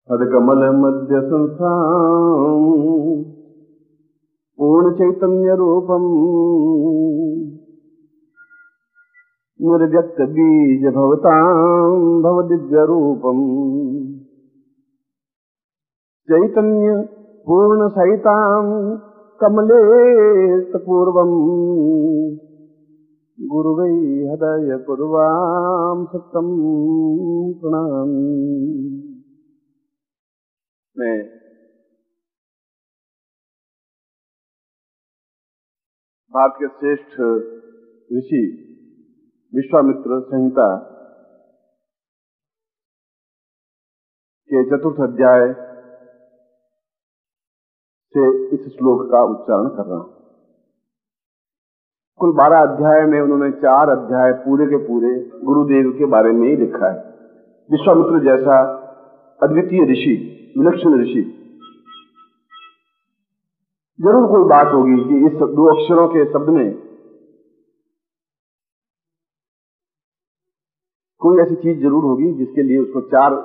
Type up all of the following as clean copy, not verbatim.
अदकमल मध्य संस्थान पूर्ण चैतन्य रूपम निर्व्यक्त बीज भवतां भव दिव्य रूपम चैतन्य पूर्ण सहितां कमले पूर्वम गुरुवै हृदय पूर्वां सत्तम प्रणाम। मैं भारत के श्रेष्ठ ऋषि विश्वामित्र संहिता के चतुर्थ अध्याय से इस श्लोक का उच्चारण कर रहा हूं। कुल 12 अध्याय में उन्होंने 4 अध्याय पूरे के पूरे गुरुदेव के बारे में ही लिखा है। विश्वामित्र जैसा अद्वितीय ऋषि, विलक्षण ऋषि, जरूर कोई बात होगी कि इस 2 अक्षरों के शब्द में कोई ऐसी चीज जरूर होगी जिसके लिए उसको 4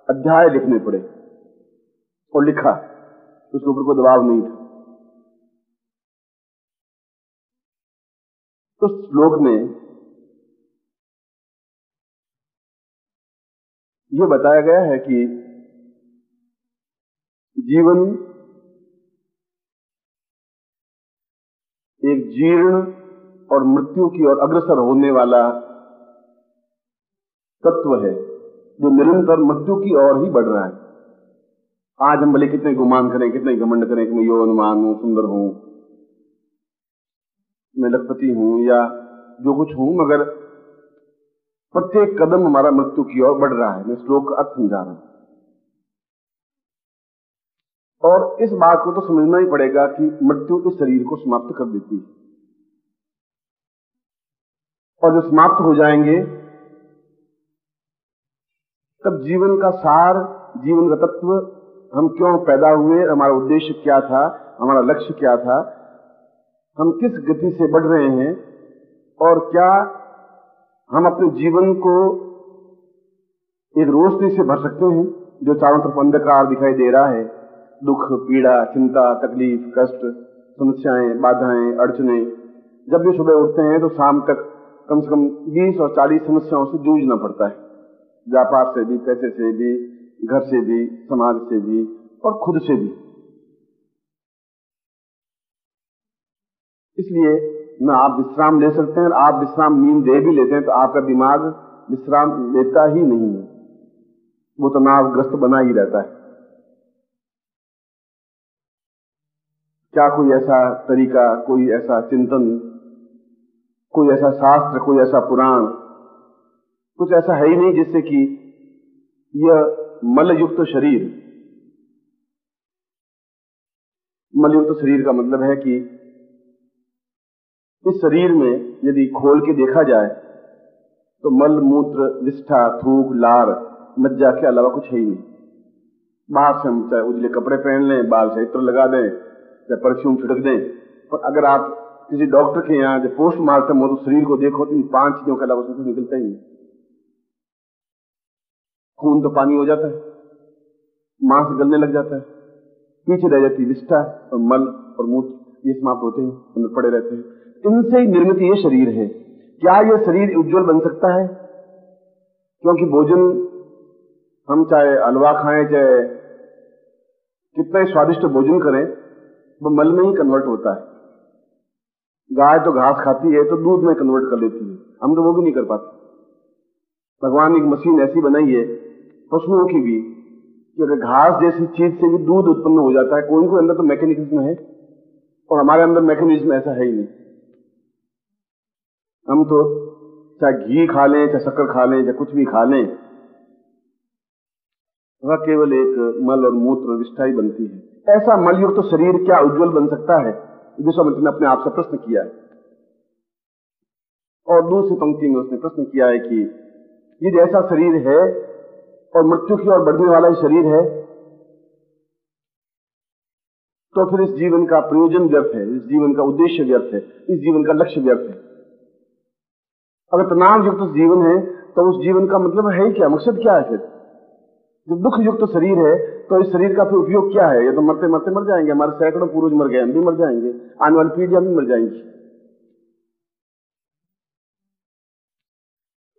अध्याय लिखने पड़े, और लिखा, उसके ऊपर कोई दबाव नहीं था। तो श्लोक में यह बताया गया है कि जीवन एक जीर्ण और मृत्यु की ओर अग्रसर होने वाला तत्व है जो निरंतर मृत्यु की ओर ही बढ़ रहा है। आज हम भले कितने गुमान करें, कितने घमंड करें कि मैं यौवनवान हूं, सुंदर हूं, मैं लखपति हूं या जो कुछ हूं, मगर प्रत्येक कदम हमारा मृत्यु की ओर बढ़ रहा है। मैं श्लोक का अर्थ समझा रहा हूं, और इस बात को तो समझना ही पड़ेगा कि मृत्यु इस शरीर को समाप्त कर देती है, और जब समाप्त हो जाएंगे तब जीवन का सार, जीवन का तत्व, हम क्यों पैदा हुए, हमारा उद्देश्य क्या था, हमारा लक्ष्य क्या था, हम किस गति से बढ़ रहे हैं, और क्या हम अपने जीवन को एक रोशनी से भर सकते हैं जो चारों तरफ अंधकार दिखाई दे रहा है। दुख, पीड़ा, चिंता, तकलीफ, कष्ट, समस्याएं, बाधाएं, अड़चने, जब भी सुबह उठते हैं तो शाम तक कम से कम 20 और 40 समस्याओं से जूझना पड़ता है। व्यापार से भी, पैसे से भी, घर से भी, समाज से भी, और खुद से भी। इसलिए न आप विश्राम ले सकते हैं, आप विश्राम नींद दे भी लेते हैं तो आपका दिमाग विश्राम लेता ही नहीं है, वो तनावग्रस्त बना ही रहता है। क्या कोई ऐसा तरीका, कोई ऐसा चिंतन, कोई ऐसा शास्त्र, कोई ऐसा पुराण, कुछ ऐसा है ही नहीं जिससे कि यह मलयुक्त शरीर, मलयुक्त शरीर का मतलब है कि इस शरीर में यदि खोल के देखा जाए तो मल, मूत्र, विष्ठा, थूक, लार, मज्जा के अलावा कुछ है ही नहीं। बाहर से हम चाहे उजले कपड़े पहन लें, बाल से इत्र लगा दें, चाहे परफ्यूम छिड़क दें, पर अगर आप किसी डॉक्टर के यहाँ जब पोस्टमार्टम हो तो शरीर को देखो तो इन 5 चीजों के अलावा उसमें निकलता ही नहीं। खून तो पानी हो जाता है, मांस गलने लग जाता है, पीछे रह जाती विष्ठा और मल और मूत्र, ये समाप्त होते हैं, अंदर पड़े रहते हैं। इनसे ही निर्मित ये शरीर है। क्या यह शरीर उज्जवल बन सकता है? क्योंकि भोजन हम चाहे हलवा खाएं, चाहे कितना ही स्वादिष्ट भोजन करें, वो मल में ही कन्वर्ट होता है। गाय तो घास खाती है तो दूध में कन्वर्ट कर लेती है, हम तो वो भी नहीं कर पाते। भगवान ने एक मशीन ऐसी बनाई है पशुओं की भी कि अगर घास जैसी चीज से भी दूध उत्पन्न हो जाता है। कोई अंदर तो मैकेनिज्म है, और हमारे अंदर मैकेनिज्म ऐसा है ही नहीं। हम तो चाहे घी खा लें, चाहे शक्कर खा लें, चाहे कुछ भी खा लें, वह केवल एक मल और मूत्र और विष्ठा ही बनती है। ऐसा मलयुक्त तो शरीर क्या उज्जवल बन सकता है? विश्वामित्र ने अपने आप से प्रश्न किया है, और दूसरी पंक्ति में उसने प्रश्न किया है कि ये जैसा शरीर है और मृत्यु की ओर बढ़ने वाला शरीर है, तो फिर इस जीवन का प्रयोजन व्यर्थ है, इस जीवन का उद्देश्य व्यर्थ है, इस जीवन का लक्ष्य व्यर्थ है। अगर तनाव युक्त जीवन है तो उस जीवन का मतलब है ही क्या, मकसद क्या है? फिर जब दुख युक्त शरीर है तो इस शरीर का फिर उपयोग क्या है? ये तो मरते मरते मर जाएंगे, हमारे सैकड़ों पूर्वज मर गए, हम भी मर जाएंगे, आने वाली पीढ़ियां भी मर जाएंगी।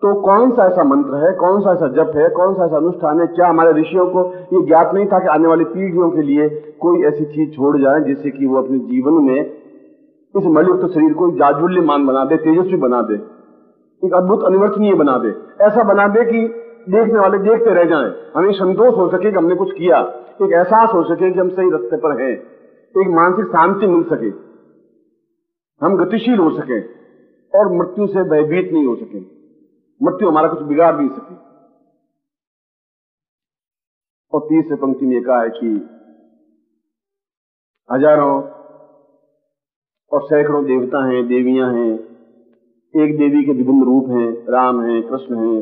तो कौन सा ऐसा मंत्र है, कौन सा ऐसा जप है, कौन सा ऐसा अनुष्ठान है? क्या हमारे ऋषियों को ये ज्ञात नहीं था कि आने वाली पीढ़ियों के लिए कोई ऐसी चीज छोड़ जाए जिससे कि वो अपने जीवन में इस मलयुक्त शरीर को जाज्वल्यमान बना दे, तेजस्वी बना दे, एक अद्भुत अनिवर्तनीय बना दे, ऐसा बना दे कि देखने वाले देखते रह जाएं, हमें संतोष हो सके कि हमने कुछ किया, एक एहसास हो सके कि हम सही रास्ते पर हैं, एक मानसिक शांति मिल सके, हम गतिशील हो सके और मृत्यु से भयभीत नहीं हो सके, मृत्यु हमारा कुछ बिगाड़ नहीं सके। और तीसरे पंक्ति में कहा है कि हजारों और सैकड़ों देवता हैं, देवियां हैं, एक देवी के विभिन्न रूप हैं, राम हैं, कृष्ण हैं,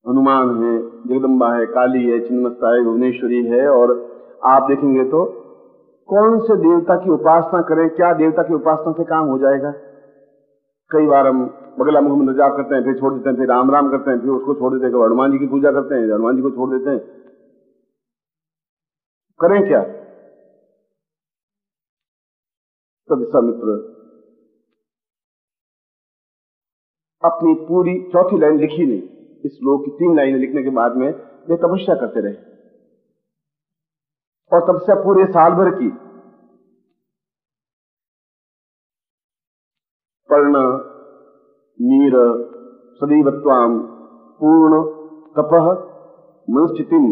हनुमान है, जगदम्बा है, काली है, छिन्नमस्ता है, भुवनेश्वरी है। और आप देखेंगे तो कौन से देवता की उपासना करें, क्या देवता की उपासना से काम हो जाएगा? कई बार हम बगला मुख में जाप करते हैं, फिर छोड़ देते हैं, फिर राम राम करते हैं, फिर उसको छोड़ देते हैं, हनुमान जी की पूजा करते हैं, हनुमान जी को छोड़ देते हैं। करें क्या? तो विश्वामित्र अपनी पूरी चौथी लाइन लिखी नहीं, इस श्लोक की 3 लाइनें लिखने के बाद में वे तपस्या करते रहे और तपस्या पूरे साल भर की। पर्ण नीर सदैवत्वाम पूर्ण तपः मनश्चितिम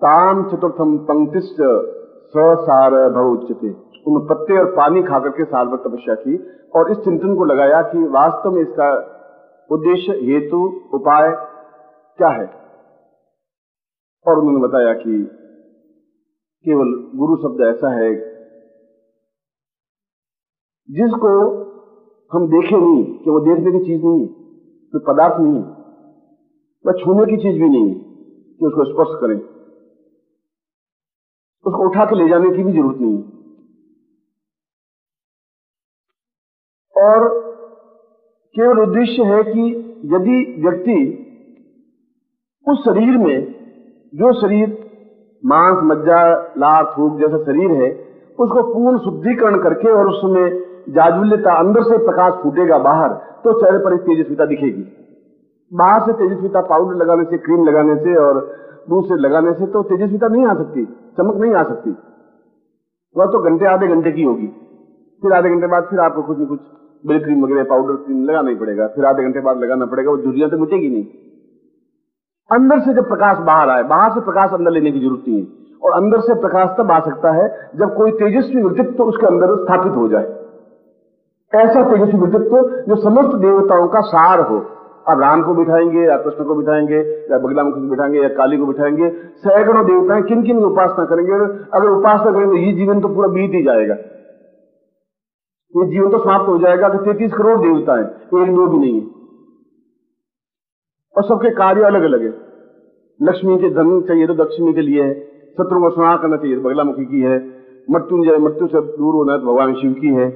ताम चतुर्थम पंक्तिश्च ससार भवोच्यते। उन्होंने पत्ते और पानी खाकर के साल भर तपस्या की और इस चिंतन को लगाया कि वास्तव में इसका उद्देश्य, हेतु, उपाय क्या है। और उन्होंने बताया कि केवल गुरु शब्द ऐसा है जिसको हम देखें नहीं, कि वो देखने की चीज नहीं है, कोई पदार्थ नहीं है, वह छूने की चीज भी नहीं है कि उसको स्पर्श करें, उसको उठा के ले जाने की भी जरूरत नहीं है। और केवल उद्देश्य है कि यदि व्यक्ति उस शरीर में, जो शरीर मांस, मज्जा, लार, थूक जैसा शरीर है, उसको पूर्ण शुद्धिकरण करके और उसमें जाज्वल्यता, अंदर से प्रकाश फूटेगा बाहर, तो चेहरे पर एक तेजस्विता दिखेगी। बाहर से तेजस्विता पाउडर लगाने से, क्रीम लगाने से और दूसरे लगाने से तो तेजस्विता नहीं आ सकती, चमक नहीं आ सकती। वह तो घंटे, आधे घंटे की होगी, फिर आधे घंटे बाद फिर आपको कुछ न कुछ बिल क्रीम वगैरह, पाउडर क्रीम लगाना ही पड़ेगा, फिर आधे घंटे बाद लगाना पड़ेगा, वो झुर्रियां तो मिटेगी नहीं। अंदर से जब प्रकाश बाहर आए, बाहर से प्रकाश अंदर लेने की जरूरत नहीं है। और अंदर से प्रकाश तब आ सकता है जब कोई तेजस्वी व्यक्तित्व तो उसके अंदर स्थापित हो जाए, ऐसा तेजस्वी व्यक्तित्व जो समस्त देवताओं का सार हो। अब राम को बिठाएंगे या कृष्ण को बिठाएंगे या बगलामुख को बिठाएंगे या काली को बिठाएंगे, सैकड़ों देवताएं किन किन की उपासना करेंगे। अगर उपासना करेंगे ये जीवन तो पूरा बीत ही जाएगा, ये जीवन तो समाप्त हो जाएगा। कि 33 करोड़ देवता है, एक दो भी नहीं है, और सबके कार्य अलग अलग है। लक्ष्मी के धन चाहिए तो लक्ष्मी के लिए है, शत्रु को संहार करना चाहिए तो बगलामुखी की है, मृत्युंजय मृत्यु से दूर होना तो भगवान शिव की है,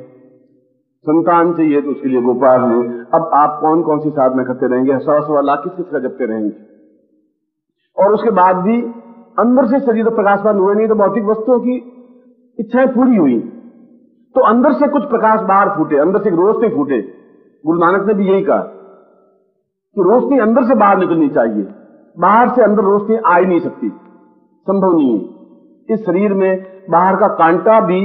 संतान चाहिए तो उसके लिए गोपाल है। अब आप कौन कौन सी साधना करते रहेंगे, 100 लाख किसका जपते रहेंगे, और उसके बाद भी अंदर से शरीर तो प्रकाशवान हुए नहीं, तो भौतिक वस्तुओं की इच्छाएं पूरी हुई, तो अंदर से कुछ प्रकाश बाहर फूटे, अंदर से रोशनी फूटे। गुरु नानक ने भी यही कहा कि रोशनी अंदर से बाहर निकलनी चाहिए, बाहर से अंदर रोशनी आ ही नहीं सकती, संभव नहीं है। इस शरीर में बाहर का कांटा भी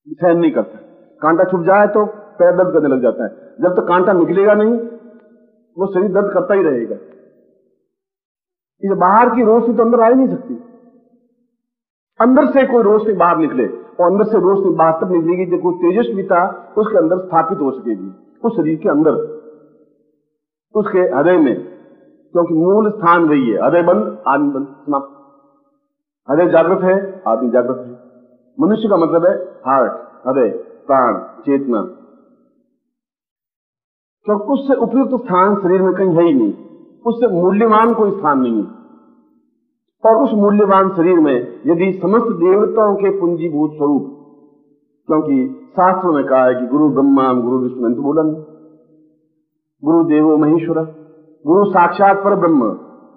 सहन नहीं करता, कांटा छुप जाए तो पैर दर्द करने लग जाता है, जब तक कांटा निकलेगा नहीं वो शरीर दर्द करता ही रहेगा। इस बाहर की रोशनी तो अंदर आ ही नहीं सकती, अंदर से कोई रोशनी बाहर निकले, और अंदर से रोशनी बाहर तब निकलेगी जब कोई तेजस्विता उसके अंदर स्थापित हो सकेगी, उस शरीर के अंदर, उसके हृदय में, क्योंकि मूल स्थान वही है। हृदय बंद, आदमी बंद, समाप्त। हृदय जागृत है, आदमी जागृत है। मनुष्य का मतलब है हार्ट, हृदय, प्राण, चेतना, क्योंकि उससे उपयुक्त स्थान शरीर में कहीं है ही नहीं, उससे मूल्यवान कोई स्थान नहीं है। और उस मूल्यवान शरीर में यदि समस्त देवताओं के पूंजीभूत स्वरूप, क्योंकि शास्त्रों में कहा है कि गुरु ब्रह्मा गुरु विष्णु, तो बोला नहीं, गुरु देवो महेश्वर, गुरु साक्षात पर ब्रह्म,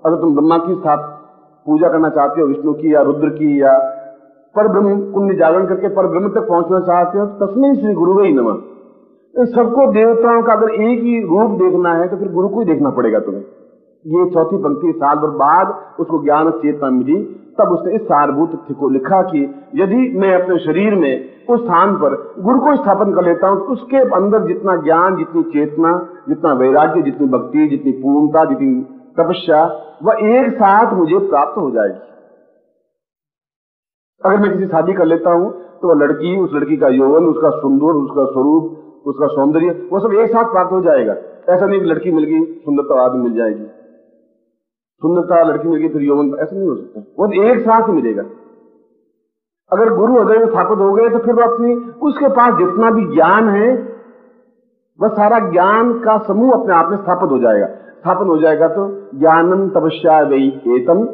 अगर तुम ब्रह्मा की पूजा करना चाहते हो, विष्णु की या रुद्र की, या पर ब्रह्म पुण्य जागरण करके पर ब्रह्म तक पहुंचना चाहते हो, तस्मै श्री गुरुवे नमः। सबको देवताओं का अगर एक ही रूप देखना है तो फिर गुरु को ही देखना पड़ेगा तुम्हें। ये चौथी पंक्ति साल भर बाद उसको ज्ञान चेतना मिली, तब उसने इस सारभूत तथ्य को लिखा कि यदि मैं अपने शरीर में उस स्थान पर गुरु को स्थापन कर लेता हूं तो उसके अंदर जितना ज्ञान, जितनी चेतना, जितना वैराग्य, जितनी भक्ति, जितनी पूर्णता, जितनी तपस्या, वह एक साथ मुझे प्राप्त हो जाएगी। अगर मैं किसी शादी कर लेता हूं तो वह लड़की, उस लड़की का यौवन, उसका सुंदर, उसका स्वरूप, उसका सौंदर्य, वो सब एक साथ प्राप्त हो जाएगा। ऐसा नहीं कि लड़की मिल गई सुंदरता आदमी मिल जाएगी, सुंदरता लड़की मिल गई फिर यौवन, ऐसा नहीं हो सकता, वो एक साथ ही मिलेगा। अगर गुरु हृदय में स्थापित हो गए तो फिर वो अपनी, उसके पास जितना भी ज्ञान है वह सारा ज्ञान का समूह अपने आप में स्थापित हो जाएगा। स्थापन हो जाएगा तो ज्ञानम तपस्या वै एतम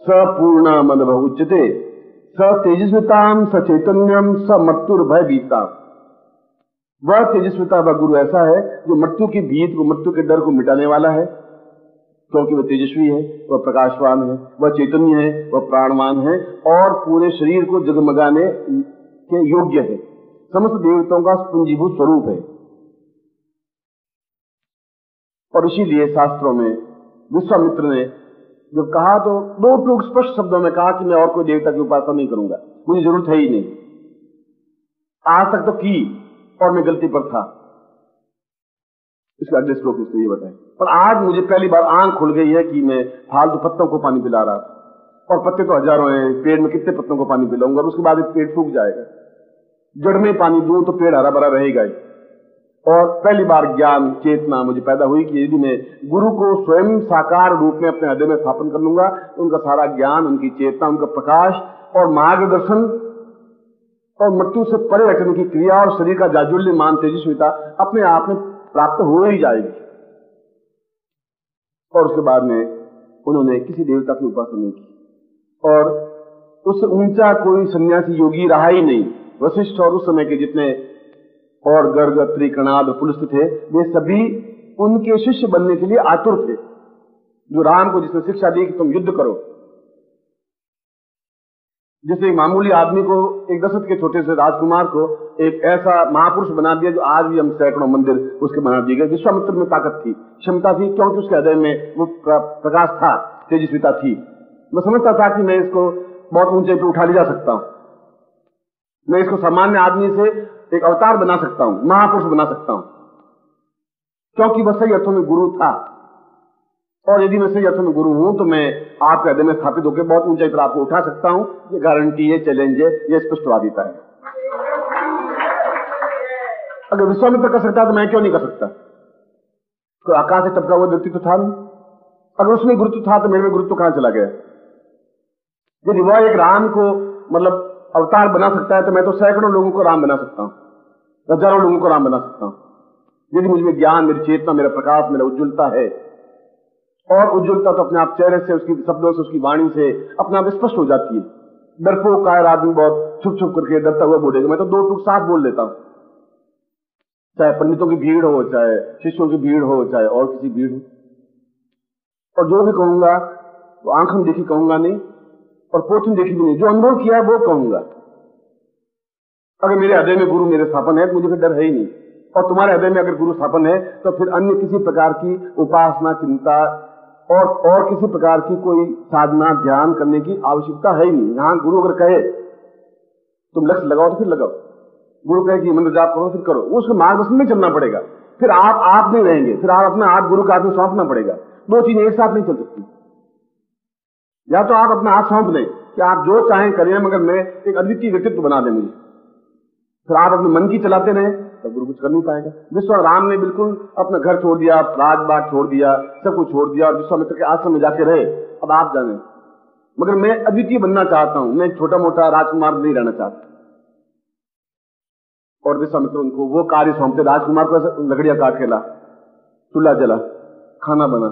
सपूर्ण मदभ उच्यते स तेजस्विताम स चैतन्यम स मृत्युर्भय भीता। वह तेजस्विता, वह गुरु ऐसा है जो मृत्यु की भीत को, मृत्यु के डर को मिटाने वाला है, क्योंकि वह तेजस्वी है, वह प्रकाशवान है, वह चैतन्य है, वह प्राणवान है और पूरे शरीर को जगमगाने के योग्य है, समस्त देवताओं का पुंजीभूत स्वरूप है। और इसीलिए शास्त्रों में विश्वामित्र ने जब कहा तो दो टूक स्पष्ट शब्दों में कहा कि मैं और कोई देवता की उपासना नहीं करूंगा, मुझे जरूरत है ही नहीं। आज तक तो की और मैं गलती पर था, इसके अगले श्लोक में ये बताएं। पर आज मुझे पहली बार आंख खुल गई है कि मैं फालतू पत्तों को पानी पिला रहा था, और पत्ते तो हजारों हैं, पेड़ में कितने पत्तों को पानी पिलाऊंगा, और उसके बाद पेड़ सूख जाएगा। जड़ में पानी दूं तो पेड़ हरा भरा रहेगा ही। और पहली बार ज्ञान चेतना मुझे पैदा हुई कि यदि मैं गुरु को स्वयं साकार रूप में अपने हृदय में स्थापन कर लूंगा, उनका सारा ज्ञान, उनकी चेतना, उनका प्रकाश और मार्गदर्शन और मृत्यु से परे हटने की क्रिया और शरीर का जाज्वल्यमान तेजस्विता अपने आप में प्राप्त हो ही जाएगी। और उसके बाद में उन्होंने किसी देवता की उपासना नहीं की, और उससे ऊंचा कोई सन्यासी योगी रहा ही नहीं। वशिष्ठ और उस समय के जितने और गर्ग, अत्रि, कणाद, पुलस्त्य थे, वे सभी उनके शिष्य बनने के लिए आतुर थे। जो राम को जिसने शिक्षा दी कि तुम युद्ध करो, जैसे एक मामूली आदमी को, एक दशरथ के छोटे से राजकुमार को एक ऐसा महापुरुष बना दिया जो आज भी हम सैकड़ों मंदिर उसके बना दिए गए। विश्वामित्र में ताकत थी, क्षमता थी, क्योंकि उसके हृदय में वो प्रकाश था, तेजस्विता थी। मैं समझता था कि मैं इसको बहुत ऊंचे पे उठा ले जा सकता हूं, मैं इसको सामान्य आदमी से एक अवतार बना सकता हूं, महापुरुष बना सकता हूं, क्योंकि वह सही अर्थों में गुरु था। और यदि मैं सही अर्थों में गुरु हूं तो मैं आपके हृदय में स्थापित होकर बहुत ऊंचाई पर आपको उठा सकता हूं। ये गारंटी है, चैलेंज है, ये स्पष्टवादिता है। अगर विश्वामित्र कर सकता तो मैं क्यों नहीं कर सकता? कोई आकाश से टपका हुआ व्यक्ति तो था नहीं। अगर उसमें गुरुत्व था तो मेरे में गुरुत्व कहां चला गया? यदि वह एक राम को मतलब अवतार बना सकता है तो मैं तो सैकड़ों लोगों को राम बना सकता हूं, हजारों लोगों को राम बना सकता हूं। यदि मुझमें ज्ञान, मेरी चेतना, मेरा प्रकाश, मेरा उज्ज्वलता है, और उज्ज्वलता तो अपने आप चेहरे से, उसकी शब्दों से, उसकी वाणी से अपने आप स्पष्ट हो जाती है। डरपोक कायर आदमी बहुत छुप छुप करके डरता हुआ बोलेगा, मैं तो दो टूक साथ बोल लेता हूं, चाहे पंडितों की भीड़ हो, चाहे शिष्यों की भीड़ हो, चाहे और किसी भीड़ हो। और जो भी कहूंगा वो आंखों देखी कहूंगा नहीं और पोथी देखी भी नहीं, जो अनुभव किया वो कहूंगा। अगर मेरे हृदय में गुरु मेरे स्थापन है तो मुझे फिर डर है ही नहीं। और तुम्हारे हृदय में अगर गुरु स्थापन है तो फिर अन्य किसी प्रकार की उपासना, चिंता और किसी प्रकार की कोई साधना, ध्यान करने की आवश्यकता है ही नहीं। यहां गुरु अगर कहे तुम लक्ष्य लगाओ तो फिर लगाओ, गुरु कहे कि मंत्र जाप करो फिर करो, उसके मार्गदर्शन में चलना पड़ेगा। फिर आप नहीं रहेंगे, फिर आप अपना हाथ गुरु का हाथ में सौंपना पड़ेगा। दो चीजें एक साथ नहीं चल सकती। या तो आप अपना हाथ सौंप दें कि आप जो चाहें करें, मगर मैं एक अद्वितीय व्यक्तित्व बना दें मुझे, फिर आप अपने मन की चलाते रहें तब गुरु कुछ कर नहीं पाएगा। विश्वाराम ने बिल्कुल अपना घर छोड़ दिया, राजबाग छोड़ दिया, सब कुछ छोड़ दिया और विश्वामित्र के आश्रम में जाके रहे। अब आप जाने, मगर मैं अद्वितीय बनना चाहता हूं, मैं छोटा मोटा राजकुमार नहीं रहना चाहता। और विश्वामित्र उनको वो कार्य सौंपते, राजकुमार को लकड़ियां काट के ला, चूल्हा जला, खाना बना।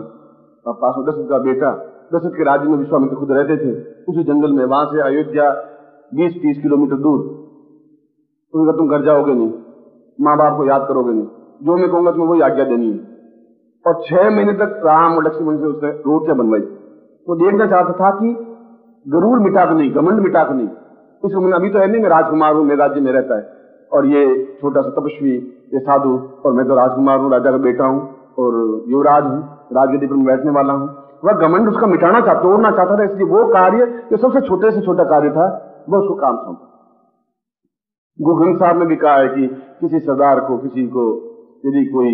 और पास में दशरथ का बेटा, दशरथ के राज्य में विश्वामित्र खुद रहते थे, उसी जंगल में, वहां से अयोध्या 20-30 किलोमीटर दूर। उनका तुम घर जाओगे नहीं, माँ बाप को याद करोगे नहीं, जो मैं कहूंगा तुम्हें वही आज्ञा देनी है। और 6 महीने तक राम और लक्ष्मण से उसने रोटियां बनवाई। वो देखना चाहता था कि गरुड़ मिटा के नहीं, घमंड मिटा के नहीं, इस उम्र अभी तो है नहीं, मैं राजकुमार हूं, मेरे राज्य में रहता है, और ये छोटा सा तपस्वी, ये साधु, और मैं तो राजकुमार हूं, राजा का बेटा हूं और युवराज हूं, राजगद्दी पर मैं बैठने वाला हूं। वह घमंड उसका मिटाना चाहता, तोड़ना चाहता था। इसलिए वो कार्य जो सबसे छोटे से छोटा कार्य था वो उसको काम सौंपा। गुरु ग्रंथ साहब ने भी कहा है कि किसी सरदार को, किसी को यदि कोई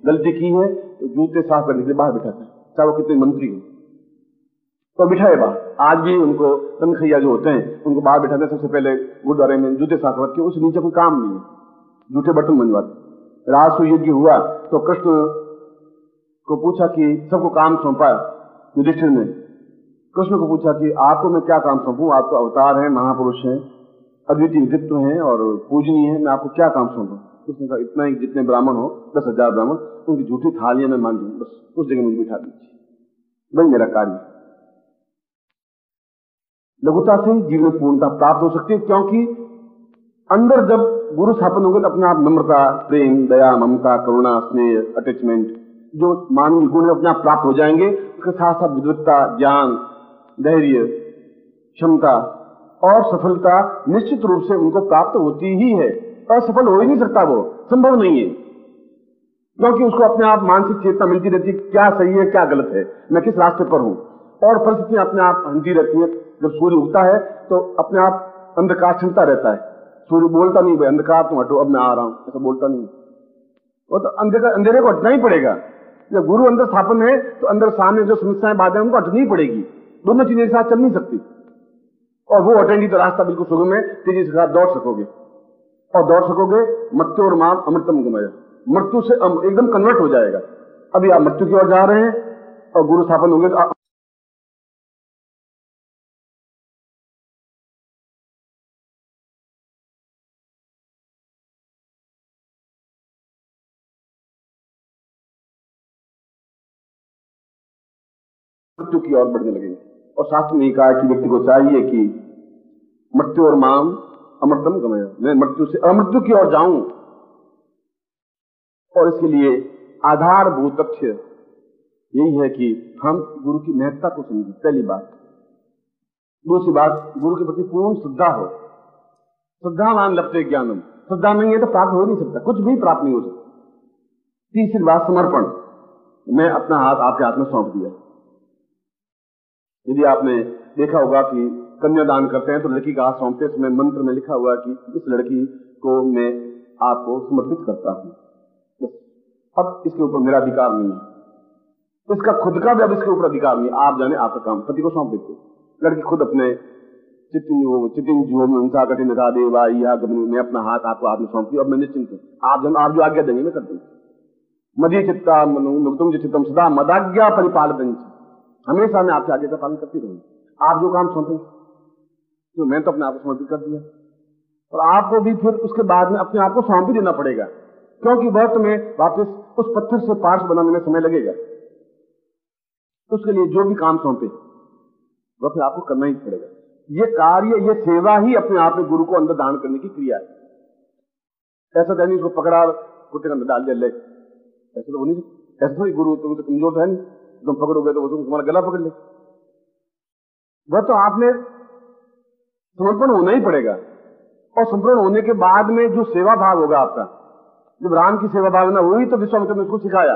गलती की है तो जूते साफ करने के लिए बाहर बिठाता है, चाहे वो कितने मंत्री हो, तो बिठाए बाहर। आज भी उनको तनखैया जो होते हैं उनको बाहर बिठाते हैं, सबसे पहले गुरुद्वारे में जूते साफ रख के, उस नीचे कोई काम नहीं है, जूठे बर्तन बनवाते। राजसूय यज्ञ हुआ तो कृष्ण को पूछा कि सबको काम सौंपा युधिष्ठिर ने, कृष्ण को पूछा कि आपको मैं क्या काम सौंपूं, आप तो अवतार हैं, महापुरुष हैं, अद्वितीय व्यक्तित्व हैं और पूजनीय है, मैं आपको क्या काम सौंपूं? उसने कहा इतना ही, जितने ब्राह्मण हो 10,000 ब्राह्मण, उनकी झूठी थालियां मैं मान दूं, बस उस जगह मुझे बिठा दीजिए, वही मेरा कार्य। लघुता से ही जीवन पूर्णता प्राप्त हो सकती है, क्योंकि अंदर जब गुरु स्थापन होंगे तो अपने आप नम्रता, प्रेम, दया, ममता, करुणा, स्नेह, अटैचमेंट, जो मानवीय गुण अपने आप प्राप्त हो जाएंगे। उसके साथ साथ विद्वत्ता, ज्ञान, धैर्य, क्षमता और सफलता निश्चित रूप से उनको प्राप्त होती ही है। असफल हो ही नहीं सकता, वो संभव नहीं है, क्योंकि उसको अपने आप मानसिक चेतना मिलती रहती है, क्या सही है क्या गलत है, मैं किस रास्ते पर हूं, और परिस्थितियां अपने आप हंसी रहती है। जब सूर्य उगता है तो अपने आप अंधकार छिड़ता रहता है, सूर्य बोलता नहीं भाई अंधकार तुम हटो, अब मैं आ रहा हूं, ऐसा बोलता नहीं, वो तो अंधेरे को हटना ही पड़ेगा। जब गुरु अंदर स्थापन है तो अंदर सामने जो समस्याएं बाधाएं उनको हटनी ही पड़ेगी, दोनों चीजें एक साथ चल नहीं सकती, और वो हटेंगी तो रास्ता बिल्कुल सुगम है, तेजी से साथ दौड़ सकोगे, और दौड़ सकोगे मृत्यु और माम अमृतम गमय, मृत्यु से एकदम कन्वर्ट हो जाएगा। अभी आप मृत्यु की ओर जा रहे हैं और गुरु स्थापन होंगे तो मृत्यु की ओर बढ़ने लगेंगे। और शास्त्र ने कहा कि व्यक्ति को चाहिए कि मृत्यु और माम अमृतम गमय, मैं मृत्यु से अमृत्यु की ओर जाऊं, और इसके लिए आधारभूत तथ्य यही है कि हम गुरु की महत्ता को समझें, पहली बात। दूसरी बात, गुरु के प्रति पूर्ण श्रद्धा हो, श्रद्धावान लभते ज्ञानम, श्रद्धा नहीं है तो प्राप्त हो नहीं सकता, कुछ भी प्राप्त नहीं हो सकता। तीसरी बात, समर्पण, मैं अपना हाथ आपके हाथ में सौंप दिया। यदि आपने देखा होगा कि कन्यादान करते हैं तो लड़की का हाथ सौंपते समय मंत्र में लिखा हुआ कि इस लड़की को मैं आपको समर्पित करता हूं, अब इसके ऊपर मेरा अधिकार नहीं है, इसका खुद का भी अब इसके ऊपर अधिकार नहीं, आप जाने आपका काम, पति को सौंप देते। लड़की खुद अपने चितिंजो हिंसा कठिन था देवा, मैं अपना हाथ आपको हाथ में सौंपती, अब मैं निश्चिंत हूं, आप जो आज्ञा देंगे मैं कर दूंगी। मदी चित्ता मुक्तम चित्तम सदा मदाज्ञा परिपालन, हमेशा मैं आपके आगे का पालन करती रहूंगी, आप जो काम सौंपेंगे, तो मैं तो अपने आप को समर्पित कर दिया। और आपको भी फिर उसके बाद में अपने आप को सौंप भी देना पड़ेगा, क्योंकि वह तुम्हें वापस उस पत्थर से पार्श्व बनाने में समय लगेगा। तो उसके लिए जो भी काम सौंपे वह फिर आपको करना ही पड़ेगा। ये कार्य, ये सेवा ही अपने आप में गुरु को अंदर दान करने की क्रिया है। ऐसा तो नहीं उसको पकड़ा कुत्ते के अंदर डाल दिया ले, ऐसा तो नहीं, ऐसा थोड़ी गुरु तुमसे कमजोर तो है नहीं, तुम पकड़ोगे तो वो तुम्हारा गला पकड़ ले, वह तो आपने समर्पण होना ही पड़ेगा। और समर्पण होने के बाद में जो सेवा भाव होगा आपका, जब राम की सेवा भावना हुई तो विश्वामित्र ने उसको सिखाया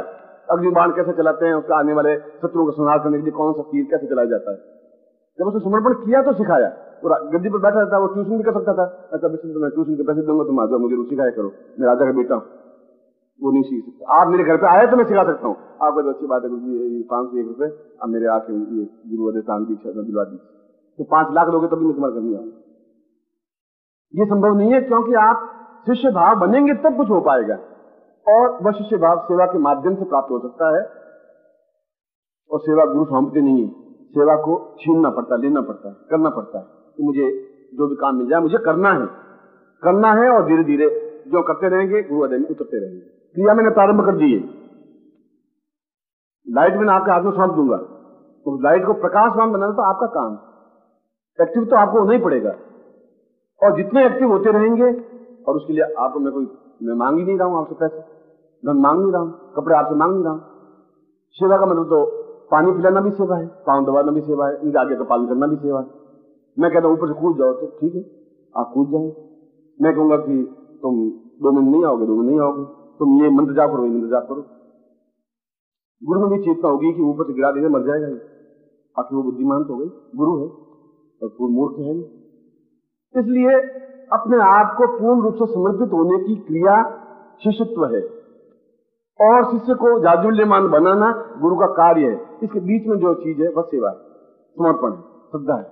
अग्निबाण कैसे चलाते हैं, उसका आने वाले शत्रुओं का संहार करने के लिए कौन सा तीर कैसे चलाया जाता है। जब उसने समर्पण किया तो सिखाया, वो गद्दी पर बैठा था, वो ट्यूशन भी कर सकता था, अच्छा मैं ट्यूशन के पैसे दूंगा, तुम आ जाओ मुझे सिखाया करो, मैं राजा का बेटा हूं, वो नहीं सीख सकता। आप मेरे घर पे आए तो मैं सिखा सकता हूँ, आपको तो अच्छी बात है, 501 रुपए अब मेरे आके ये गुरु अधिष्ठान दीक्षा दिलवा दी, तो 5 लाख लोगे तभी मैं तुम्हारा करनी आऊंगा। ये संभव नहीं है, क्योंकि आप शिष्य भाव बनेंगे तब कुछ हो पाएगा, और वह शिष्य भाव सेवा के माध्यम से प्राप्त हो सकता है। और सेवा गुरु सौंपते नहीं है, सेवा को छीनना पड़ता है, लेना पड़ता है, करना पड़ता है कि मुझे जो भी काम मिल जाए मुझे करना है, और धीरे धीरे जो करते रहेंगे गुरु अदय में उतरते रहेंगे। क्रिया मैंने प्रारंभ कर दी है, लाइट मैंने आपके हाथ में सौंप दूंगा, तो लाइट को प्रकाशवान बनाना तो आपका काम, एक्टिव तो आपको होना ही पड़ेगा। और जितने एक्टिव होते रहेंगे, और उसके लिए आपको मैं मांग ही नहीं रहा हूं आपसे पैसे, मैं मांग नहीं रहा हूं, कपड़े आपसे मांग नहीं रहा हूं, सेवा का मतलब तो पानी पिलाना भी सेवा है, पांव दबाना भी सेवा है, इनके आगे का पालन करना भी सेवा है। मैं कहता हूं ऊपर से कूद जाओ तो ठीक है, आप कूद जाए। मैं कहूंगा कि तुम 2 मिनट नहीं आओगे, 2 मिनट नहीं आओगे, तुम ये मंत्र जाप करो, ये मंत्र जाप करो। गुरु में भी चेतना होगी कि ऊपर से गिरा देगा मर जाएगा, आखिर वो बुद्धिमान तो हो गई, गुरु है और पूर्ण मूर्ख है। इसलिए अपने आप को पूर्ण रूप से समर्पित होने की क्रिया शिष्यत्व है, और शिष्य को जाज्वल्यमान बनाना गुरु का कार्य है। इसके बीच में जो चीज है वह सेवा है, समर्पण है, श्रद्धा है,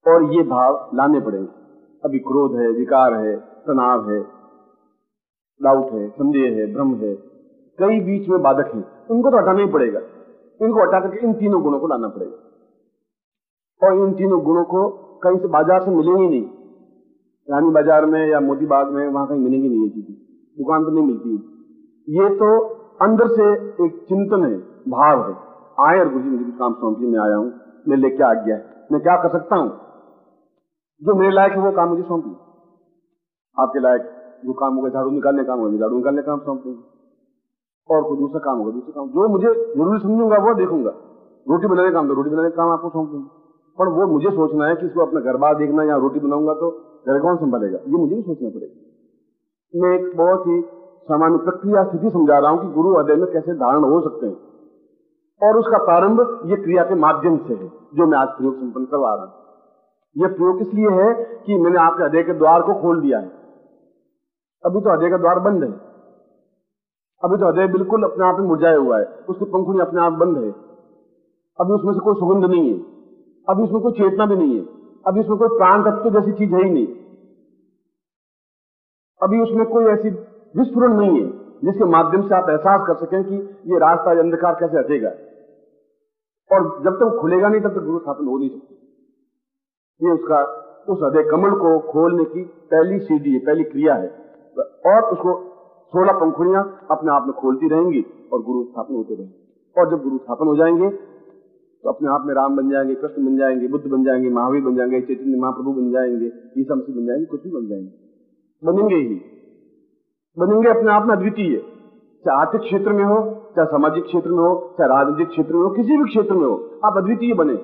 और ये भाव लाने पड़ेंगे। अभी क्रोध है, विकार है, तनाव है, डाउट है, संदेह है, भ्रम है, कई बीच में बाधक है, उनको तो हटाना ही पड़ेगा। इनको हटा करके इन तीनों गुणों को लाना पड़ेगा, और इन तीनों गुणों को कहीं से बाजार से मिलेंगे नहीं, रानी बाजार में या मोती बाग में वहां कहीं मिलेंगी नहीं, ये चीजें दुकान पर नहीं मिलती। ये तो अंदर से एक चिंतन है, भाव है। आए और गुरु जी मुझे कुछ काम सौंपिए, मैं आया हूं, मेरे लिए क्या आज्ञा है, मैं क्या कर सकता हूं, जो मेरे लायक है वो काम मुझे सौंपिए। आपके लायक जो काम होगा, झाड़ू निकालने काम होगा, झाड़ू निकालने काम सौंपेंगे, और कोई दूसरा काम होगा, दूसरा काम, जो मुझे जरूरी समझूंगा वो देखूंगा। रोटी बनाने काम तो रोटी बनाने का काम आपको सौंपूंगा, पर वो मुझे सोचना है कि इसको अपना घर बार देखना, या रोटी बनाऊंगा तो घर कौन संभालेगा, ये मुझे भी सोचना पड़ेगा। मैं एक बहुत ही सामान्य प्रक्रिया स्थिति समझा रहा हूं कि गुरु हृदय में कैसे धारण हो सकते हैं, और उसका प्रारंभ ये क्रिया के माध्यम से है, जो मैं आज प्रयोग संपन्न करवा रहा हूं। यह प्रयोग इसलिए है कि मैंने आपके हृदय के द्वार को खोल दिया है। अभी तो हृदय का द्वार बंद है, अभी तो हृदय बिल्कुल अपने आप में मुरझाया हुआ है, उसकी पंखुड़ी अपने आप बंद है, अभी उसमें से कोई सुगंध नहीं है, अभी उसमें कोई चेतना भी नहीं है, अभी उसमें कोई प्राण तत्व जैसी चीज है ही नहीं, अभी उसमें कोई ऐसी विस्फुरण नहीं है जिसके माध्यम से आप एहसास कर सकें कि ये रास्ता, ये अंधकार कैसे हटेगा। और जब तक खुलेगा नहीं तब तक गुरु स्थापन हो नहीं सकती। ये उसका उस हृदय कमल को खोलने की पहली सीढ़ी है, पहली क्रिया है, और उसको 16 पंखुड़ियां अपने आप में खोलती रहेंगी और गुरु स्थापन होते रहेंगे। और जब गुरु स्थापन हो जाएंगे तो अपने आप में राम बन जाएंगे, कृष्ण बन जाएंगे, बुद्ध बन जाएंगे, महावीर बन जाएंगे, चैतन्य महाप्रभु बन जाएंगे, ईसा मसीह बन जाएंगे, कुछ भी बन जाएंगे, बनेंगे ही बनेंगे अपने आप में अद्वितीय। चाहे आर्थिक क्षेत्र में हो, चाहे सामाजिक क्षेत्र में हो, चाहे राजनीतिक क्षेत्र में हो, किसी भी क्षेत्र में हो, आप अद्वितीय बने।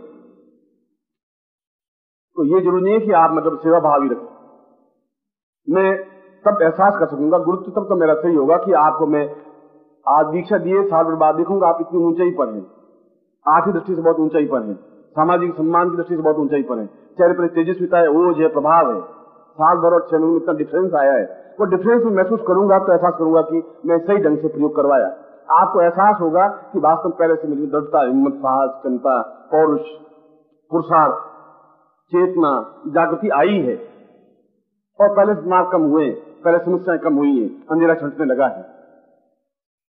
तो ये जरूरी नहीं है कि आप मतलब सेवा भाव ही रखें। मैं तब एहसास कर सकूंगा, गुरुत्व तब तो मेरा सही होगा कि आपको मैं आज दीक्षा दिए 7 वर्ष बाद देखूंगा आप इतनी ऊंचाई पर हैं, आर्थिक दृष्टि से बहुत ऊंचाई पर हैं, सामाजिक सम्मान की दृष्टि से बहुत ऊंचाई पर हैं, चेहरे पर तेजस्विता है, ओज है, प्रभाव है। 7 भर और 6 महीने में इतना डिफरेंस आया है, वो डिफरेंस में महसूस करूंगा तो एहसास करूंगा कि मैं सही ढंग से प्रयोग करवाया। आपको एहसास होगा कि वास्तव में पहले से मुझे दृढ़ता, हिम्मत, साहस, क्षमता, पौरुष, पुरुषार्थ, चेतना, जागृति आई है, और पहले दिमाग कम हुए, पहले समस्याएं कम हुई हैं, अंधेरा छंटने लगा है।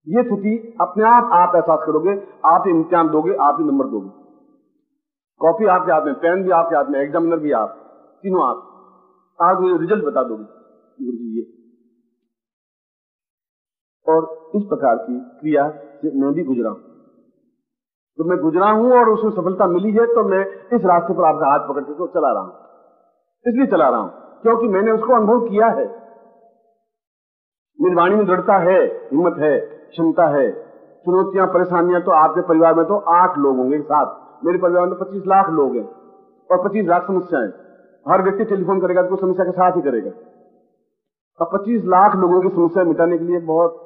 ये स्थिति अपने आप एहसास करोगे। आप ही इम्तिहान दोगे, आप ही नंबर दोगे, कॉपी आपके हाथ में, पेन भी आपके हाथ में, एग्जामिनर भी आप, तीनों आप मुझे रिजल्ट बता दोगे गुरु जी ये। और इस प्रकार की क्रिया से मैं भी गुजरा हूं, तो मैं गुजरा हूं और उसमें सफलता मिली है, तो मैं इस रास्ते पर आपका हाथ पकड़ के तो चला रहा हूं। इसलिए चला रहा हूं क्योंकि मैंने उसको अनुभव किया है। मेरी वाणी में दृढ़ता है, हिम्मत है, क्षमता है। चुनौतियां, परेशानियां तो आपके परिवार में तो 8 लोग होंगे साथ, मेरे परिवार में 25 लाख लोग हैं और 25 लाख समस्याएं। हर व्यक्ति टेलीफोन करेगा तो समस्या के साथ ही करेगा। अब 25 लाख लोगों की समस्या मिटाने के लिए बहुत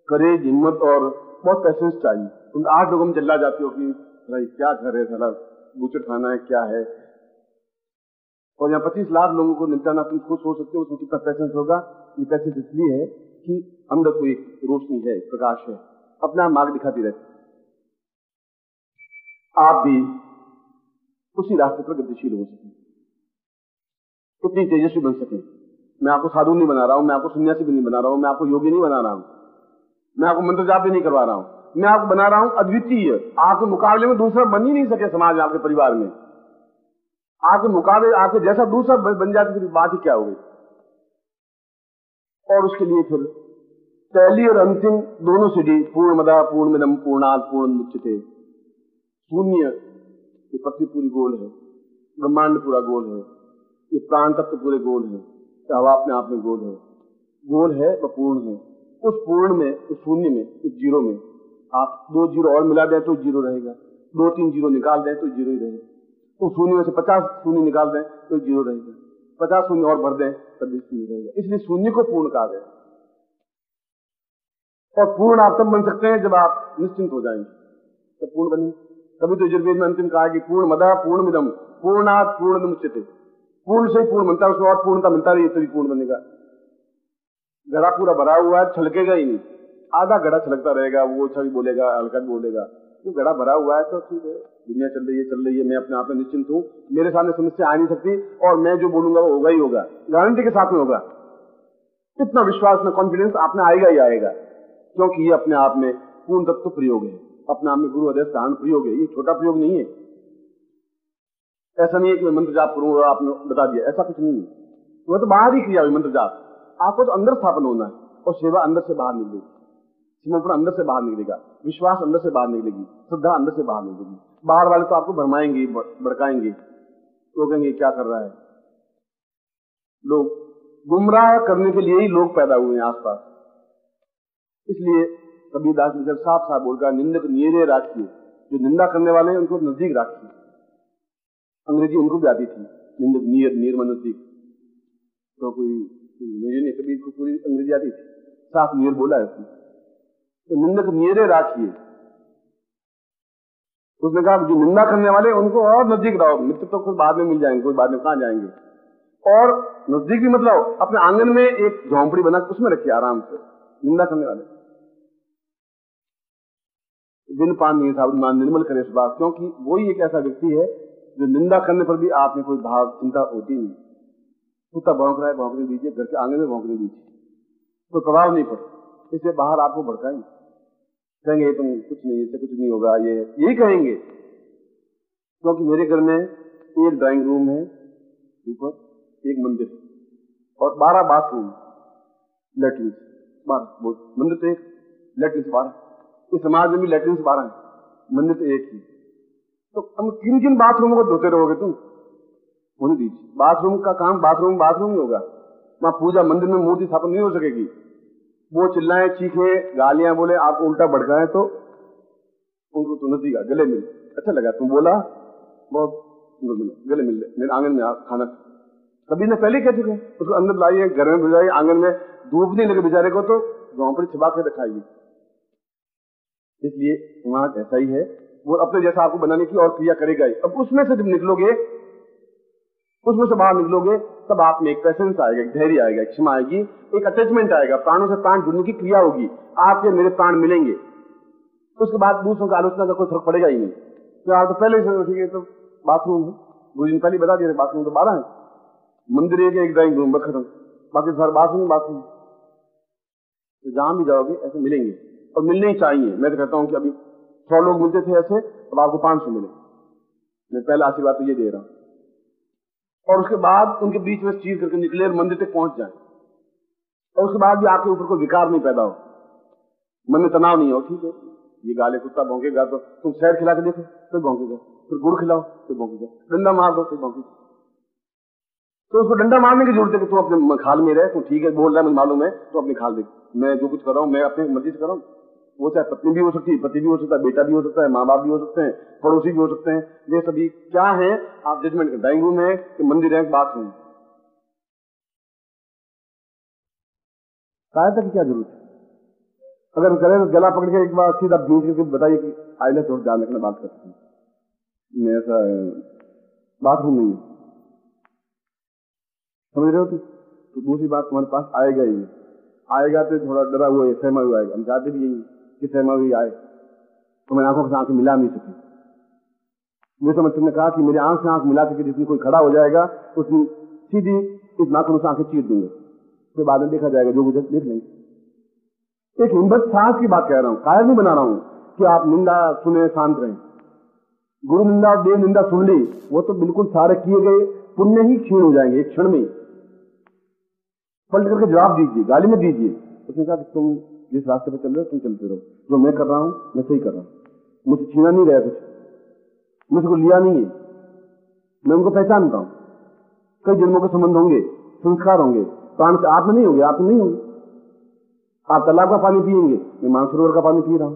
करेज, हिम्मत और बहुत पैसेंस चाहिए। तुम 8 लोगों में चिल्ला जाते हो कि भाई क्या घर है, साला बूचड़ खाना है, क्या है, और यहाँ 25 लाख लोगों को निपटाना तुम खुद सोच सकते हो उसमें कितना पैसेंस होगा। ये पैसेंस इसलिए है कि अंदर कोई रोशनी है, प्रकाश है, अपना मार्ग दिखाती रहती। आप भी उसी रास्ते पर गतिशील हो सकें, उतनी तेजस्वी बन सकें। मैं आपको साधु नहीं बना रहा हूं, मैं आपको सन्यासी भी नहीं बना रहा हूं, मैं आपको योगी नहीं बना रहा हूं, मैं आपको मंत्र जाप भी नहीं करवा रहा हूं, मैं आपको बना रहा हूं अद्वितीय। आपके मुकाबले में दूसरा बन ही नहीं सके समाज में, आपके परिवार में। आपके मुकाबले आपके जैसा दूसरा बन जाए तो फिर बात ही क्या हो गई। और उसके लिए फिर पहली और अंतिम दोनों सीढ़ी, पूर्णमदः पूर्णमिदं पूर्णात् पूर्णमुदच्यते, शून्य, ये पृथ्वी पूरी गोल है, ब्रह्मांड पूरा गोल है, ये प्राण तत्व पूरे गोल है, हवा अपने आप में गोल है, वह पूर्ण है, उस पूर्ण में, उस शून्य में, उस जीरो में आप 2 जीरो और मिला दें तो जीरो रहेगा, 2-3 जीरो निकाल दें तो जीरो ही रहेगा। उस शून्य में से 50 शून्य निकाल दें तो जीरो रहेगा, 50 शून्य और भर दें तब भी शून्य रहेगा। इसलिए शून्य को पूर्ण कहा गया। और पूर्ण आप तब बन सकते हैं जब आप निश्चिंत हो जाएंगे, तब पूर्ण बनेंगे। तभी तो यजुर्वेद में अंतिम कहा कि पूर्ण मदा पूर्णमिदम पूर्णात् पूर्णमुच्यते। पूर्ण से ही पूर्ण बनता है, उसमें और पूर्णता मिलता रही तभी पूर्ण बनेगा। घड़ा पूरा भरा हुआ है, छलकेगा ही नहीं, आधा घड़ा छलकता रहेगा, वो अच्छा भी बोलेगा, हल्का भी बोलेगा। तो घड़ा भरा हुआ है तो ठीक है, दुनिया चल रही है, मैं अपने आप में निश्चिंत हूँ, मेरे सामने समस्या आ नहीं सकती और मैं जो बोलूंगा वो होगा ही होगा, गारंटी के साथ में होगा। इतना विश्वास में कॉन्फिडेंस आप में आएगा ही आएगा, क्योंकि ये अपने आप में पूर्ण तत्व प्रयोग है, अपने आप में गुरु आदेश धारण प्रयोग है। ये छोटा प्रयोग नहीं है। ऐसा नहीं है कि मैं मंत्र जाप करूं और आपने बता दिया, ऐसा कुछ नहीं है। वो तो बाहर ही क्रिया हुई मंत्र जाप, आपको तो अंदर स्थापन होना है और सेवा अंदर से बाहर निकलेगी, समर्पण अंदर से बाहर निकलेगा, विश्वास अंदर से बाहर निकलेगी, श्रद्धा अंदर से बाहर निकलेगी। बाहर वाले तो आपको भरमाएंगे, भड़काएंगे, तो कहेंगे क्या कर रहा है। लोग गुमराह करने के लिए ही लोग पैदा हुए हैं आसपास। इसलिए कबीरदास जी साफ साफ बोलकर निंदक नियरे राखिए, जो निंदा करने वाले हैं उनको नजदीक राखिए। अंग्रेजी उनको भी आती थी, निंदक नियर, नियर मन नजदीक। तो कोई मुझे नहीं, कबीर को पूरी अंग्रेजी आती थी, साफ नियर बोला है उसने। तो निंदक नियरे राखिए, उसने कहा जो निंदा करने वाले उनको और नजदीक रहो। मित्र तो कोई बाद में मिल जाएंगे, कोई बाद में कहां जाएंगे। और नजदीक भी मतलब अपने आंगन में एक झोंपड़ी बना उसमें रखिए आराम से। निंदा करने वाले बिन पान नहीं साबुन मान निर्मल करे स्वभाव, क्योंकि वही एक ऐसा व्यक्ति है जो निंदा करने पर भी आप में कोई भाव चिंता होती नहीं। कुत्ता भौंक रहा है, भौंकने दीजिए, घर के आंगन में भौंकने दीजिए, कोई प्रभाव नहीं पड़े। इससे बाहर आपको भड़काएंगे, कहेंगे तुम कुछ नहीं, इससे कुछ नहीं होगा, ये यही कहेंगे। क्योंकि मेरे घर में एक ड्राइंग रूम है, ऊपर एक मंदिर और 12 बाथरूम, लैट्रिन 12, मंदिर तो एक, लैट्रिन 12। इस समाज में भी लैट्रिन 12 है, मंदिर तो एक ही। तो हम किन किन बाथरूमों को धोते रहोगे तुम? होने दीजिए। बाथरूम का काम बाथरूम ही होगा। वहां पूजा मंदिर में मूर्ति स्थापन नहीं हो सकेगी। वो चिल्लाएं, चीखे, गालियां बोले, आपको उल्टा भड़काए तो उनको तो नजदीक गले मिल, अच्छा लगा तुम बोला, बहुत सुंदर मिला, गले मिल मेरे आंगन में खाना। कभी ने पहले कह चुके, उसको अंदर लाइए, घर में भिजाइए, आंगन में धूप नहीं लगे बेचारे को तो झोंपड़ी छिपा के दिखाइए। इसलिए वहां ऐसा ही है, वो अपने जैसा आपको बनाने की और क्रिया करेगा ही। अब उसमें से जब निकलोगे, उसमें से बाहर निकलोगे, तब आप में एक पेशेंस आएगा, एक धैर्य आएगा, एक क्षमा आएगी, एक अटैचमेंट आएगा, प्राणों से प्राण जुड़ने की क्रिया होगी, आपके मेरे प्राण मिलेंगे। उसके बाद दूसरों की आलोचना का कोई फर्क पड़ेगा ही नहीं। तो आप तो पहले से ठीक है, तो बाथरूम है, 2 दिन पहले बता दिया बाथरूम तो 12 है, मंदिर एक ड्राइंग रूम बस खत्म, बाकी सारे बाथरूम। तो जहां भी जाओगे ऐसे मिलेंगे और मिलने ही चाहिए। मैं तो कहता हूं कि अभी 100 लोग मिलते थे ऐसे, अब आपको 500 मिले। मैं पहला आशीर्वाद तो ये दे रहा हूं। और उसके बाद उनके बीच में चीर करके निकले और मंदिर तक पहुंच जाए, और उसके बाद भी आपके ऊपर कोई विकार नहीं पैदा हो, मन में तनाव नहीं हो। ठीक है, ये गाले कुत्ता भौंकेगा तो तुम शहद खिला के देखो तो भौंकेगा, फिर गुड़ खिलाओ तो भौंकेगा, डंडा मार दो तो भौंकेगा। तो उसको डंडा मारने की जरूरत है कि तू अपने खाल में रहे, तो ठीक है बोल रहा है मुझे मालूम है, तो अपनी खाल देख, मैं जो कुछ कर रहा हूं मैं अपनी मर्जी से कर रहा हूं। वो चाहे पत्नी भी हो सकती है, पति भी हो सकता है, बेटा भी हो सकता है, माँ बाप भी हो सकते हैं, पड़ोसी भी हो सकते हैं। ये सभी क्या है, आप जजमेंट कर। ड्राइंग रूम है कि मंदिर है, बाथरूम, सहायता की क्या जरूरत है? अगर करें गला पकड़ के एक बार सीधा भीड़ करके बताइए कि आइए थोड़ा ध्यान रखना, बात करते हैं, ऐसा बाथरूम नहीं है, समझ रहे हो? तो दूसरी बात तुम्हारे पास आएगा ही, आएगा तो थोड़ा डरा हुआ है, सहमा हुआ आएगा। हम चाहते भी यही कि सहमा हुई आए, तो मैंने आंखों से आंखें मिला नहीं सकी। मुझे समझ तुमने कहा कि मेरी आंख से आंख मिला सके, जिसमें कोई खड़ा हो जाएगा उसमें सीधी इस नाखून से आंखें चीर देंगे, फिर बाद में देखा जाएगा, जो गुजर देख लेंगे। एक हिम्मत साहस की बात कह रहा हूं, कायर नहीं बना रहा हूं कि आप निंदा सुने शांत रहें। गुरु निंदा देव निंदा सुन ली, वो तो बिल्कुल सारे किए गए पुण्य ही क्षीण हो जाएंगे एक क्षण में। पलट करके जवाब दीजिए, गाली में दीजिए। उसने कहा कि तुम जिस रास्ते पर चल रहे हो तुम चलते रहो, जो मैं कर रहा हूं मैं सही कर रहा हूं, मुझसे छीना नहीं गया कुछ, मुझको लिया नहीं है, मैं उनको पहचानता हूं। कई जन्मों के संबंध होंगे, संस्कार होंगे, प्राण से आप में नहीं होंगे, आप में नहीं होंगे, आप तालाब का पानी पिएंगे, मैं मानसरोवर का पानी पी रहा हूं,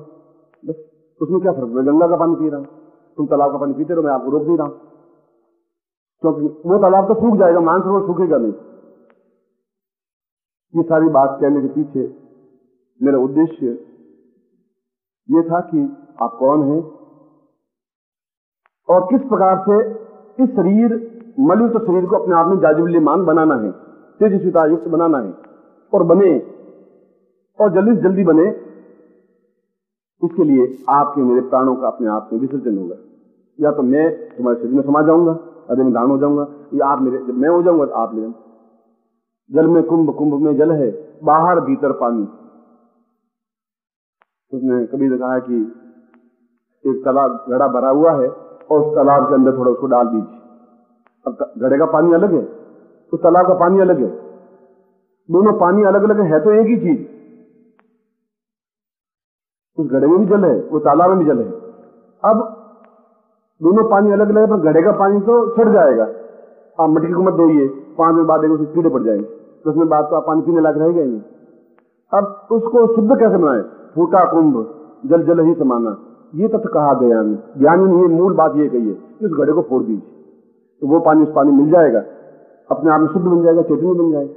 बस उसमें क्या फर्क है? मैं गंगा का पानी पी रहा हूं, तुम तालाब का पानी पीते रहो, मैं आपको रोक नहीं रहा हूं, क्योंकि वो तालाब तो सूख जाएगा, मानसरोवर सूखेगा नहीं। ये सारी बात कहने के पीछे मेरा उद्देश्य ये था कि आप कौन हैं और किस प्रकार से इस शरीर, मलयुक्त शरीर को अपने आप में जाज्वल्यमान बनाना है, तेजस्विता युक्त बनाना है, और बने, और जल्दी से जल्दी बने। इसके लिए आपके मेरे प्राणों का अपने आप में विसर्जन होगा। या तो मैं तुम्हारे शरीर में समा जाऊंगा, अरे में दान हो जाऊंगा, या आप मेरे, जब मैं हो जाऊंगा तो आप ले। जल में कुंभ, कुंभ में जल है, बाहर भीतर पानी। उसने कभी ने कहा कि एक तालाब घड़ा भरा हुआ है और उस तालाब के अंदर थोड़ा उसको डाल दीजिए। अब घड़े का पानी अलग है, उस तालाब का पानी अलग है, दोनों पानी अलग अलग है तो एक ही चीज। उस घड़े में भी जल है, वो तालाब में भी जल है। अब दोनों पानी अलग अलग है, पर घड़े का पानी तो सड़ जाएगा। आप मटकी को मत धोइए, 5 मिनट बाद उसमें कीड़े पड़ जाएंगे, 10 मिनट बाद तो आप पानी पीने लायक रहेगा ही नहीं। अब उसको शुद्ध कैसे बनाए? फूटा कुंभ जल जल ही समाना, ये तत्व कहा गया नहीं, ज्ञानी ने ये मूल बात ये कही है कि उस घड़े को फोड़ दीजिए तो वो पानी, उस पानी मिल जाएगा, अपने आप में शुद्ध बन जाएगा, चैतन्य बन जाएगा।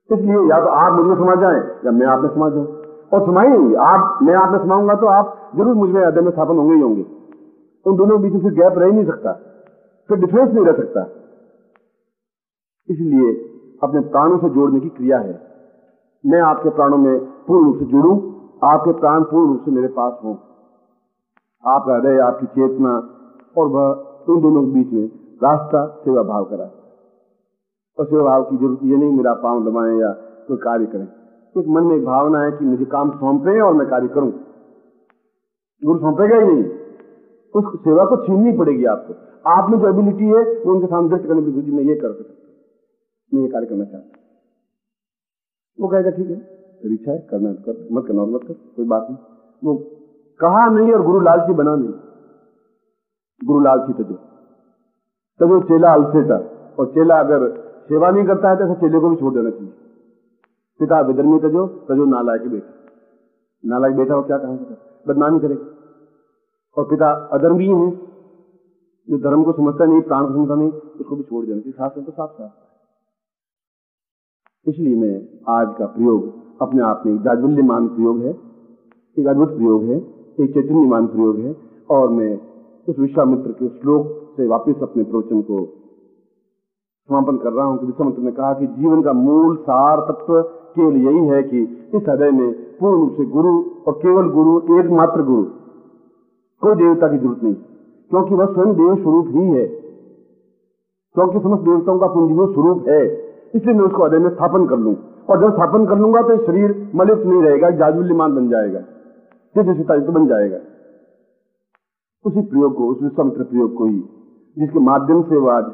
इसलिए या तो आप मुझ में समा जाएं या मैं आप में समा जाऊं, और समाएंगे आप, मैं आप में समाऊंगा तो आप जरूर मुझ में हृदय में स्थापन होंगे ही होंगे। उन दोनों के बीच में फिर गैप रह नहीं सकता, फिर डिफरेंस नहीं रह सकता। इसलिए अपने प्राणों से जोड़ने की क्रिया है। मैं आपके प्राणों में पूर्ण रूप से जुड़ूं, आपके प्राण पूर्ण रूप से मेरे पास हों, आपका हृदय, आपकी चेतना, और वह उन दोनों के बीच में रास्ता सेवा भाव करा। और सेवा भाव की जरूरत ये नहीं मेरा पांव दबाएं या कोई कार्य करें। एक मन में एक भावना है कि मुझे काम सौंपे और मैं कार्य करूं। गुरु सौंपेगा ही नहीं, उस सेवा को छीननी पड़ेगी आपको। आप में जो एबिलिटी है वो उनके सामने व्यक्त करने की, गुरु जी मैं ये कर सकता हूं, मैं ये कार्य करना चाहता हूं। वो कहेगा ठीक है, तेरी इच्छा है, करना तो कर, मत करना और मत कर, कोई बात नहीं। वो कहा नहीं और गुरु लालची बना नहीं। गुरु लालची तजो चेला अलसेटा, और चेला अगर सेवा नहीं करता है तो ऐसे चेले को भी छोड़ देना चाहिए। पिता विधर्मी तजो, तजो नालायक बेटा। नालायक बेटा वो क्या कहेगा? बदनामी करेगा। और पिता अधर्मी है, जो धर्म को समझता नहीं, प्राण को समझता नहीं, उसको भी छोड़ देना चाहिए। शास्त्र तो साफ साफ। इसलिए मैं आज का प्रयोग अपने आप में जाज्वल्यमान प्रयोग है, एक अद्भुत प्रयोग है, एक चैतन्यमान प्रयोग है। और मैं उस विश्वामित्र के श्लोक से वापस अपने प्रवचन को समापन कर रहा हूं कि विश्वामित्र ने कहा कि जीवन का मूल सार तत्व केवल यही है कि इस हृदय में पूर्ण रूप से गुरु, और केवल गुरु, एकमात्र गुरु, कोई देवता की जरूरत नहीं, क्योंकि वह स्वयं देव स्वरूप ही है, क्योंकि समस्त देवताओं का पुंज वो स्वरूप है। इसलिए मैं उसको हृदय में स्थापन कर लूं, और जब स्थापन कर लूंगा तो शरीर मलिप्त नहीं रहेगा, जाज्वल्यमान बन जाएगा, तेजस्विता युक्त बन जाएगा। उसी प्रयोग को, उस विश्वामित्र प्रयोग को ही, जिसके माध्यम से वो आज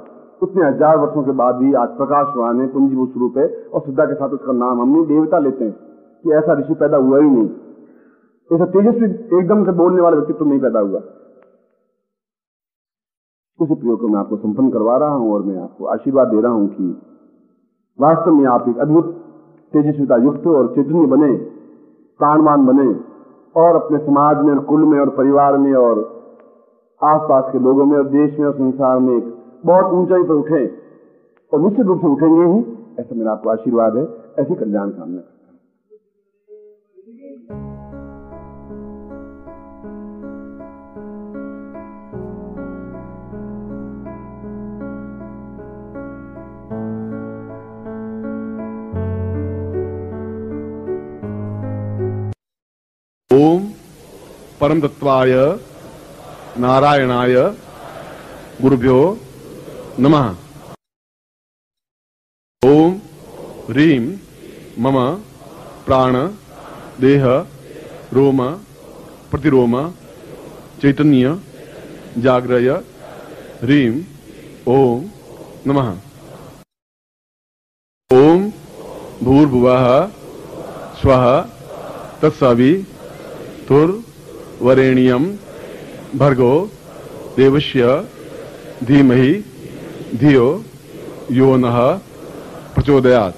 उतने 1000 वर्षों के बाद भी आज प्रकाशवान है, पुंजीभूत स्वरूप है, और श्रद्धा के साथ उसका नाम हमने देवता लेते हैं कि ऐसा ऋषि पैदा हुआ ही नहीं, ऐसा तेजस्वी एकदम से बोलने वाला व्यक्तित्व नहीं पैदा हुआ। उसी प्रयोग को मैं आपको संपन्न करवा रहा हूं, और मैं आपको आशीर्वाद दे रहा हूं कि वास्तव में आप एक अद्भुत तेजस्विता युक्त और चैतन्य बने, प्राणवान बने, और अपने समाज में और कुल में और परिवार में और आसपास के लोगों में और देश में और संसार में एक बहुत ऊंचाई पर उठे, और निश्चित रूप से उठेंगे ही, ऐसा मेरा आपको आशीर्वाद है। ऐसी कल्याण कामना करता हूं। ओम परम तत्वाय नारायणाय गुरुभ्यो नमः। ओम ह्रीं मम प्राण देह रोम प्रतिरोम चैतन्य जाग्रय ह्रीं ओम नमः। ओम भूर्भुवः स्वः तत्सवितुर्वरेण्यं भर्गो देवस्य धीमहि धियो यो नः प्रचोदयात्।